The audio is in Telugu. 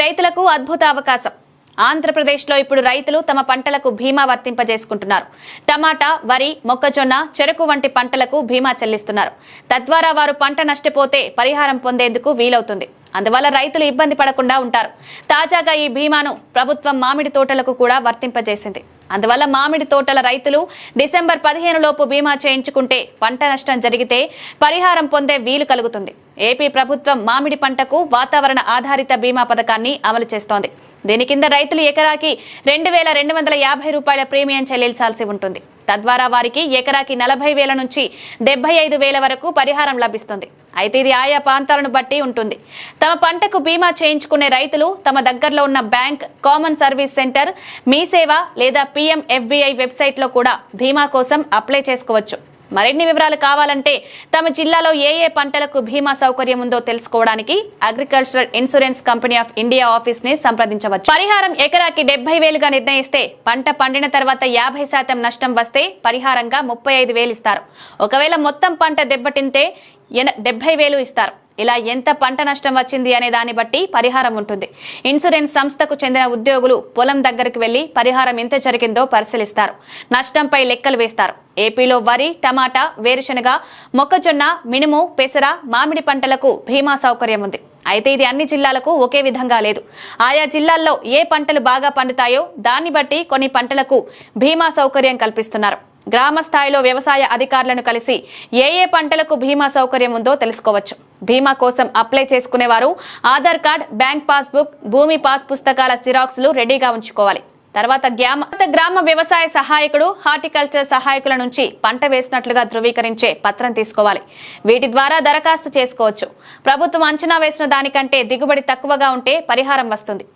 రైతులకు అద్భుత అవకాశం. ఆంధ్రప్రదేశ్లో ఇప్పుడు రైతులు తమ పంటలకు బీమా వర్తింపజేసుకుంటున్నారు. టమాటా, వరి, మొక్కజొన్న, చెరకు వంటి పంటలకు బీమా చెల్లిస్తున్నారు. తద్వారా వారు పంట నష్టపోతే పరిహారం పొందేందుకు వీలవుతుంది. అందువల్ల రైతులు ఇబ్బంది పడకుండా ఉంటారు. తాజాగా ఈ బీమాను ప్రభుత్వం మామిడి తోటలకు కూడా వర్తింపజేసింది. అందువల్ల మామిడి తోటల రైతులు డిసెంబర్ 15 లోపు బీమా చేయించుకుంటే పంట నష్టం జరిగితే పరిహారం పొందే వీలు కలుగుతుంది. ఏపీ ప్రభుత్వం మామిడి పంటకు వాతావరణ ఆధారిత బీమా పథకాన్ని అమలు చేస్తోంది. దీని కింద రైతులు ఎకరాకి 2250 రూపాయల ప్రీమియం చెల్లించాల్సి ఉంటుంది. తద్వారా వారికి ఎకరాకి 40,000 నుంచి 75,000 వరకు పరిహారం లభిస్తుంది. అయితే ఇది ఆయా ప్రాంతాలను బట్టి ఉంటుంది. తమ పంటకు బీమా చేయించుకునే రైతులు తమ దగ్గరలో ఉన్న బ్యాంక్, కామన్ సర్వీస్ సెంటర్, మీ సేవ లేదా PMFBI వెబ్సైట్లో కూడా బీమా కోసం అప్లై చేసుకోవచ్చు. మరిన్ని వివరాలు కావాలంటే తమ జిల్లాలో ఏ పంటలకు బీమా సౌకర్యం ఉందో తెలుసుకోవడానికి agricultural insurance company of India office ని సంప్రదించవచ్చు. పరిహారం ఎకరాకి 70,000గా నిర్ణయిస్తే పంట పండిన తర్వాత 50% నష్టం వస్తే పరిహారంగా 35,000 ఇస్తారు. ఒకవేళ మొత్తం పంట దెబ్బతింటే 70,000 ఇస్తారు. ఇలా ఎంత పంట నష్టం వచ్చింది అనే దాన్ని బట్టి పరిహారం ఉంటుంది. ఇన్సూరెన్స్ సంస్థకు చెందిన ఉద్యోగులు పొలం దగ్గరికి వెళ్లి పరిహారం ఎంత జరిగిందో పరిశీలిస్తారు. నష్టంపై లెక్కలు వేస్తారు. ఏపీలో వరి, టమాటా, వేరుశనగ, మొక్కజొన్న, మినుము, పెసర, మామిడి పంటలకు బీమా సౌకర్యం ఉంది. అయితే ఇది అన్ని జిల్లాలకు ఒకే విధంగా లేదు. ఆయా జిల్లాల్లో ఏ పంటలు బాగా పండుతాయో దాన్ని బట్టి కొన్ని పంటలకు బీమా సౌకర్యం కల్పిస్తున్నారు. గ్రామ స్థాయిలో వ్యవసాయ అధికారులను కలిసి ఏ పంటలకు బీమా సౌకర్యం ఉందో తెలుసుకోవచ్చు. బీమా కోసం అప్లై చేసుకునేవారు ఆధార్ కార్డ్, బ్యాంక్ పాస్బుక్, భూమి పాస్ పుస్తకాల జిరాక్స్లు రెడీగా ఉంచుకోవాలి. తర్వాత గ్రామ వ్యవసాయ సహాయకుడు, హార్టికల్చర్ సహాయకుల నుంచి పంట వేసినట్లుగా ధృవీకరించే పత్రం తీసుకోవాలి. వీటి ద్వారా దరఖాస్తు చేసుకోవచ్చు. ప్రభుత్వం అంచనా వేసిన దానికంటే దిగుబడి తక్కువగా ఉంటే పరిహారం వస్తుంది.